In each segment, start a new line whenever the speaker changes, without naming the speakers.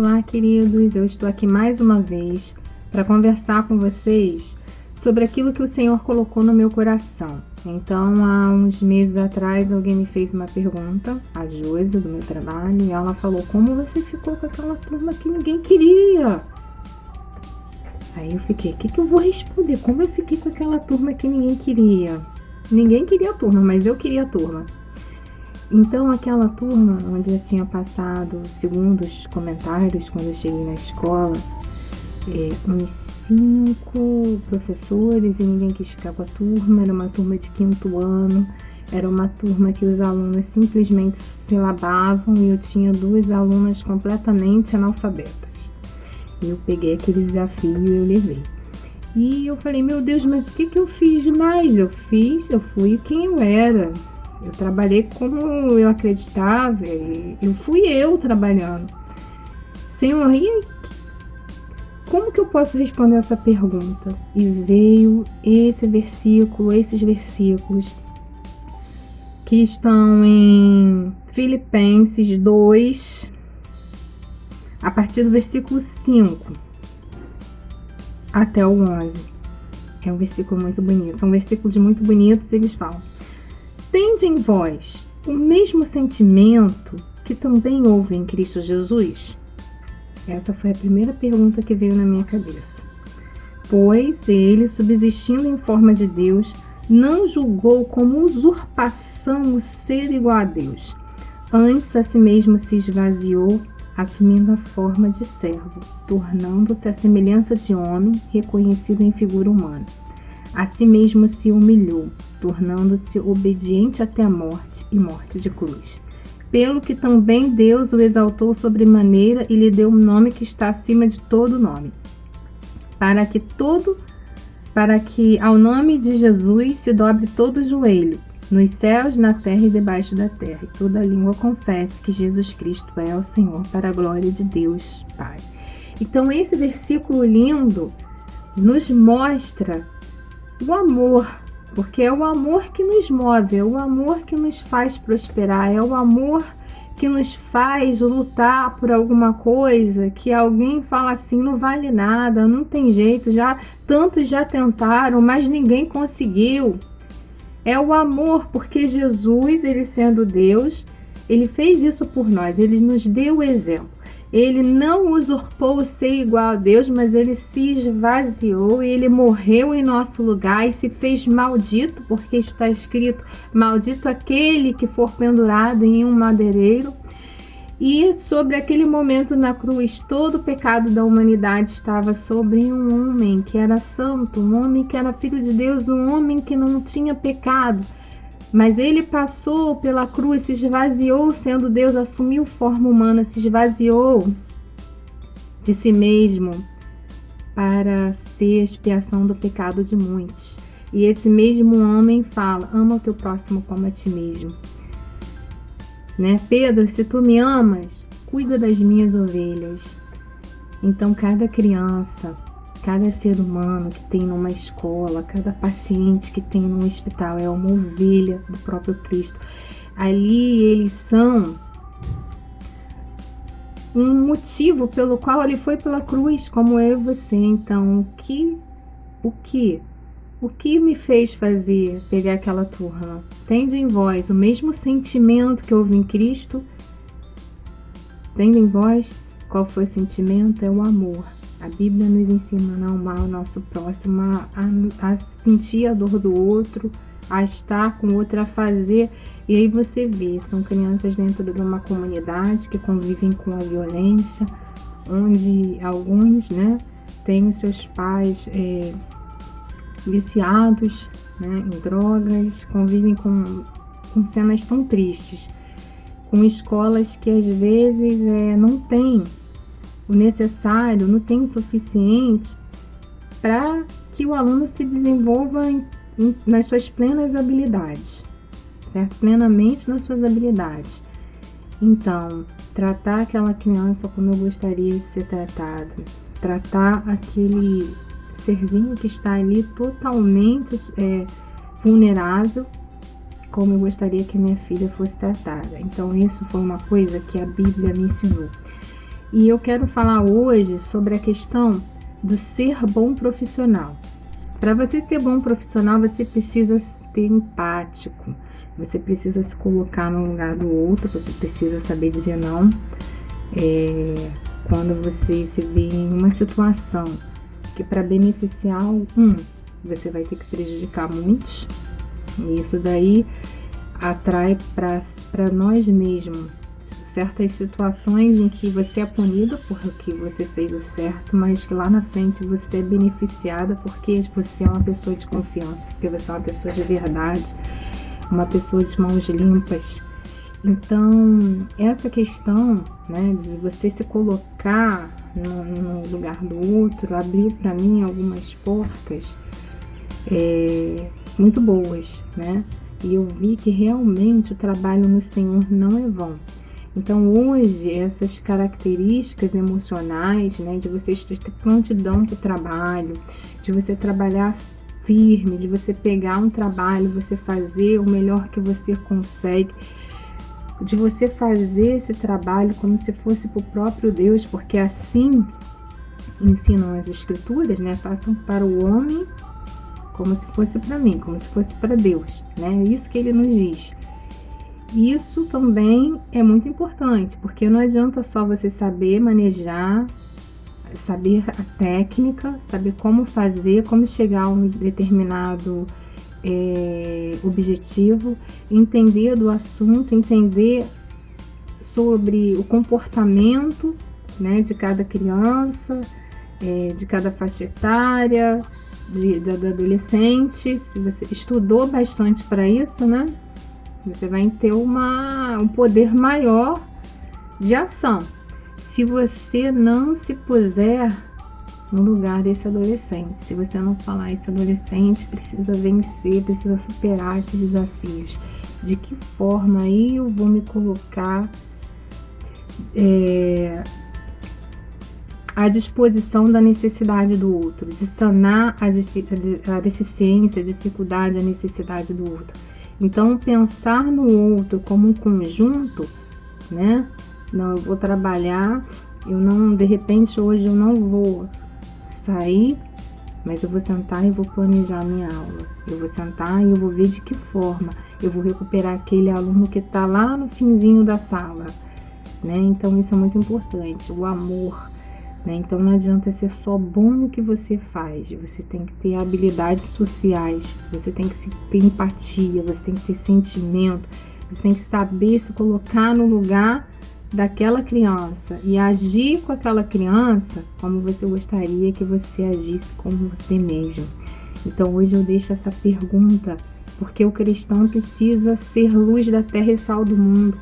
Olá, queridos, eu estou aqui mais uma vez para conversar com vocês sobre aquilo que o Senhor colocou no meu coração. Então, há uns meses atrás, alguém me fez uma pergunta, a Josi, do meu trabalho, e ela falou: como você ficou com aquela turma que ninguém queria? Aí eu fiquei: o que eu vou responder? Como eu fiquei com aquela turma que ninguém queria? Ninguém queria a turma, mas eu queria a turma. Então, aquela turma onde eu tinha passado, segundo os comentários, quando eu cheguei na escola, uns 5 professores e ninguém quis ficar com a turma. Era uma turma de 5º ano, era uma turma que os alunos simplesmente silabavam e eu tinha 2 alunas completamente analfabetas. Eu peguei aquele desafio e eu levei. E eu falei: meu Deus, mas o que eu fiz demais? Eu fui quem eu era. Eu trabalhei como eu acreditava, eu fui eu trabalhando. Senhor, e como que eu posso responder essa pergunta? E veio esses versículos que estão em Filipenses 2, a partir do versículo 5 até o 11. É um versículo muito bonito, são versículos muito bonitos. Eles falam: tende em vós o mesmo sentimento que também houve em Cristo Jesus? Essa foi a primeira pergunta que veio na minha cabeça. Pois ele, subsistindo em forma de Deus, não julgou como usurpação o ser igual a Deus. Antes a si mesmo se esvaziou, assumindo a forma de servo, tornando-se à semelhança de homem, reconhecido em figura humana. A si mesmo se humilhou, tornando-se obediente até a morte e morte de cruz. Pelo que também Deus o exaltou sobremaneira e lhe deu um nome que está acima de todo nome, para que ao nome de Jesus se dobre todo o joelho, nos céus, na terra e debaixo da terra, e toda língua confesse que Jesus Cristo é o Senhor, para a glória de Deus Pai. Então, esse versículo lindo nos mostra o amor, porque é o amor que nos move, é o amor que nos faz prosperar, é o amor que nos faz lutar por alguma coisa que alguém fala assim: não vale nada, não tem jeito, tantos já tentaram, mas ninguém conseguiu. É o amor, porque Jesus, ele sendo Deus, ele fez isso por nós, ele nos deu o exemplo. Ele não usurpou o ser igual a Deus, mas ele se esvaziou e ele morreu em nosso lugar e se fez maldito, porque está escrito: maldito aquele que for pendurado em um madeireiro. E sobre aquele momento na cruz, todo o pecado da humanidade estava sobre um homem que era santo, um homem que era filho de Deus, um homem que não tinha pecado. Mas ele passou pela cruz, se esvaziou sendo Deus, assumiu forma humana, se esvaziou de si mesmo para ser a expiação do pecado de muitos. E esse mesmo homem fala: ama o teu próximo como a ti mesmo. Né? Pedro, se tu me amas, cuida das minhas ovelhas. Então, cada criança, cada ser humano que tem numa escola, cada paciente que tem num hospital é uma ovelha do próprio Cristo. Ali eles são um motivo pelo qual ele foi pela cruz, como eu e você. Então, o que me fez pegar aquela turma? Tende em vós o mesmo sentimento que houve em Cristo? Tende em vós. Qual foi o sentimento? É o amor. A Bíblia nos ensina a não amar o nosso próximo, a sentir a dor do outro, a estar com o outro, a fazer. E aí você vê, são crianças dentro de uma comunidade que convivem com a violência, onde alguns, né, têm os seus pais viciados, né, em drogas, convivem com cenas tão tristes, com escolas que às vezes não têm o necessário, não tem o suficiente para que o aluno se desenvolva nas suas plenas habilidades, certo? Plenamente nas suas habilidades. Então, tratar aquela criança como eu gostaria de ser tratado, tratar aquele serzinho que está ali totalmente vulnerável, como eu gostaria que minha filha fosse tratada. Então, isso foi uma coisa que a Bíblia me ensinou. E eu quero falar hoje sobre a questão do ser bom profissional. Para você ser bom profissional, você precisa ser empático, você precisa se colocar no lugar do outro, você precisa saber dizer não. Quando você se vê em uma situação que para beneficiar você vai ter que prejudicar muitos, e isso daí atrai para nós mesmos certas situações em que você é punido porque você fez o certo, mas que lá na frente você é beneficiada porque você é uma pessoa de confiança, porque você é uma pessoa de verdade, uma pessoa de mãos limpas. Então, essa questão, né, de você se colocar no lugar do outro, abriu para mim algumas portas muito boas, né? E eu vi que realmente o trabalho no Senhor não é vão. Então, hoje, essas características emocionais, né, de você ter prontidão para o trabalho, de você trabalhar firme, de você pegar um trabalho, você fazer o melhor que você consegue, de você fazer esse trabalho como se fosse para o próprio Deus, porque assim ensinam as escrituras, né? Façam para o homem como se fosse para mim, como se fosse para Deus, né? Isso que ele nos diz. Isso também é muito importante, porque não adianta só você saber manejar, saber a técnica, saber como fazer, como chegar a um determinado objetivo, entender do assunto, entender sobre o comportamento, né, de cada criança, de cada faixa etária, do adolescente. Se você estudou bastante para isso, né, você vai ter um poder maior de ação. Se você não se puser no lugar desse adolescente, se você não falar, esse adolescente precisa vencer, precisa superar esses desafios, de que forma aí eu vou me colocar à disposição da necessidade do outro, de sanar a deficiência, a dificuldade, a necessidade do outro. Então, pensar no outro como um conjunto, né? Não, eu vou trabalhar, de repente hoje eu não vou sair, mas eu vou sentar e vou planejar a minha aula. Eu vou sentar e eu vou ver de que forma eu vou recuperar aquele aluno que está lá no finzinho da sala, né? Então isso é muito importante, o amor, né? Então não adianta ser só bom no que você faz, você tem que ter habilidades sociais, você tem que ter empatia, você tem que ter sentimento, você tem que saber se colocar no lugar daquela criança e agir com aquela criança como você gostaria que você agisse com você mesmo. Então hoje eu deixo essa pergunta, porque o cristão precisa ser luz da terra e sal do mundo.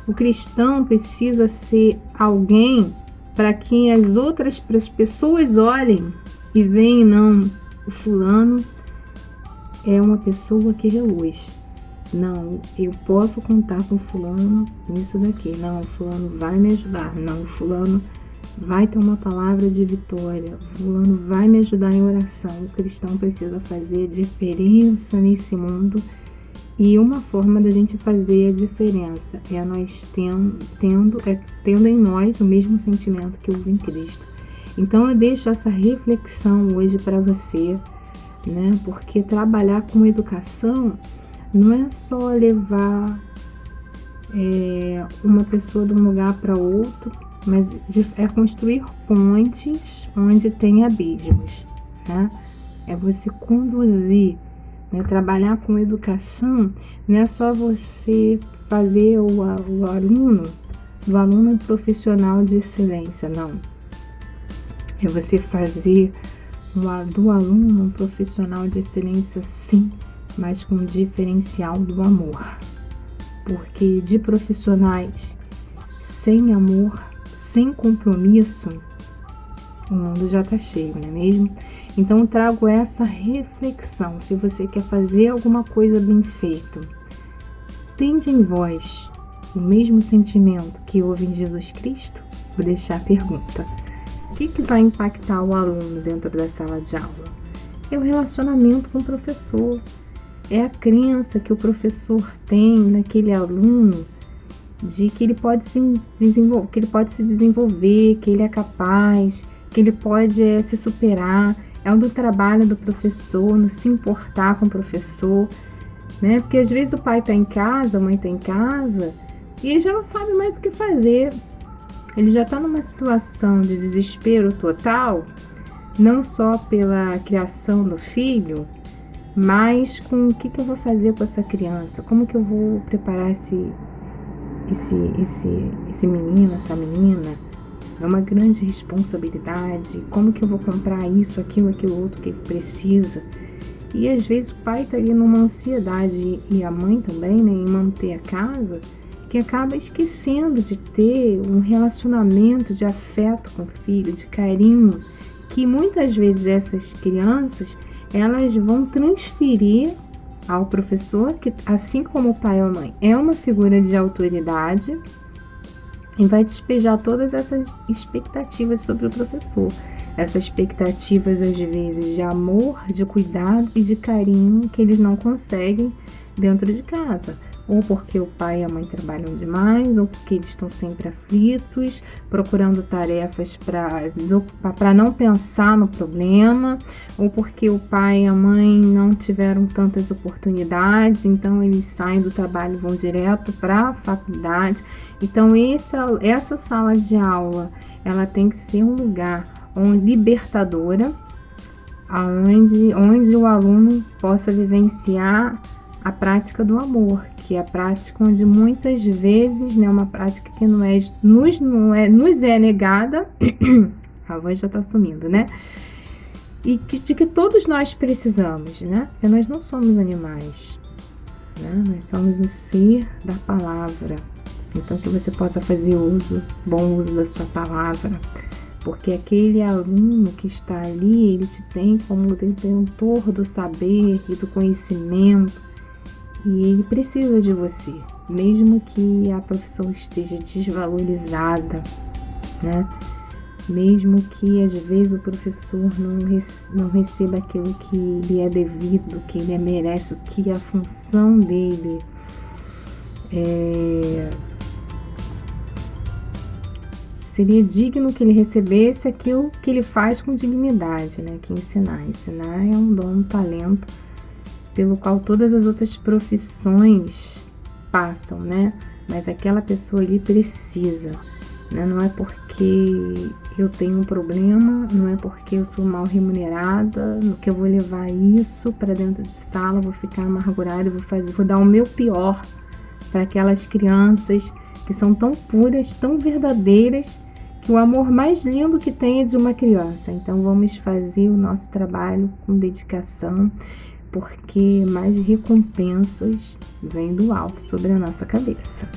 O cristão precisa ser alguém para que as pessoas olhem e veem, não, o fulano é uma pessoa que reluz. Não, eu posso contar com fulano nisso daqui. Não, fulano vai me ajudar. Não, fulano vai ter uma palavra de vitória. Fulano vai me ajudar em oração. O cristão precisa fazer diferença nesse mundo. E uma forma da gente fazer a diferença é nós tendo em nós o mesmo sentimento que houve em Cristo. Então eu deixo essa reflexão hoje para você, né? Porque trabalhar com educação não é só levar uma pessoa de um lugar para outro, mas é construir pontes onde tem abismos, né? É você conduzir, né? Trabalhar com educação não é só você fazer o aluno do aluno um profissional de excelência, não. É você fazer do aluno um profissional de excelência, sim, mas com o diferencial do amor. Porque de profissionais sem amor, sem compromisso, o mundo já está cheio, não é mesmo? Então eu trago essa reflexão. Se você quer fazer alguma coisa bem feita, tende em vós o mesmo sentimento que houve em Jesus Cristo? Vou deixar a pergunta. O que vai impactar o aluno dentro da sala de aula? É o relacionamento com o professor. É a crença que o professor tem naquele aluno de que ele pode se desenvolver, que ele é capaz, que ele pode se superar. É um do trabalho do professor, não se importar com o professor, né? Porque às vezes o pai está em casa, a mãe está em casa, e ele já não sabe mais o que fazer. Ele já está numa situação de desespero total, não só pela criação do filho, mas com o que eu vou fazer com essa criança, como que eu vou preparar esse menino, essa menina. É uma grande responsabilidade. Como que eu vou comprar isso, aquilo outro que ele precisa? E às vezes o pai está ali numa ansiedade, e a mãe também, né, em manter a casa, que acaba esquecendo de ter um relacionamento de afeto com o filho, de carinho, que muitas vezes essas crianças, elas vão transferir ao professor, que assim como o pai ou a mãe é uma figura de autoridade, e vai despejar todas essas expectativas sobre o professor. Essas expectativas, às vezes, de amor, de cuidado e de carinho que eles não conseguem dentro de casa. Ou porque o pai e a mãe trabalham demais, ou porque eles estão sempre aflitos, procurando tarefas para não pensar no problema, ou porque o pai e a mãe não tiveram tantas oportunidades, então eles saem do trabalho e vão direto para a faculdade. Então essa sala de aula, ela tem que ser um lugar libertadora, onde o aluno possa vivenciar a prática do amor, que é a prática onde muitas vezes, né, uma prática que nos é negada, a voz já está sumindo, né? E de que todos nós precisamos, né? Porque nós não somos animais, né? Nós somos o ser da palavra. Então que você possa fazer bom uso da sua palavra, porque aquele aluno que está ali, ele te tem como detentor do saber e do conhecimento, e ele precisa de você, mesmo que a profissão esteja desvalorizada, né? Mesmo que às vezes o professor não receba aquilo que lhe é devido, que ele merece, o que a função dele seria digno que ele recebesse aquilo que ele faz com dignidade, né? Que ensinar. Ensinar é um dom, um talento pelo qual todas as outras profissões passam, né? Mas aquela pessoa ali precisa, né? Não é porque eu tenho um problema, não é porque eu sou mal remunerada, que eu vou levar isso para dentro de sala, vou ficar amargurada, vou dar o meu pior para aquelas crianças que são tão puras, tão verdadeiras, que o amor mais lindo que tem é de uma criança. Então vamos fazer o nosso trabalho com dedicação, porque mais recompensas vêm do alto sobre a nossa cabeça.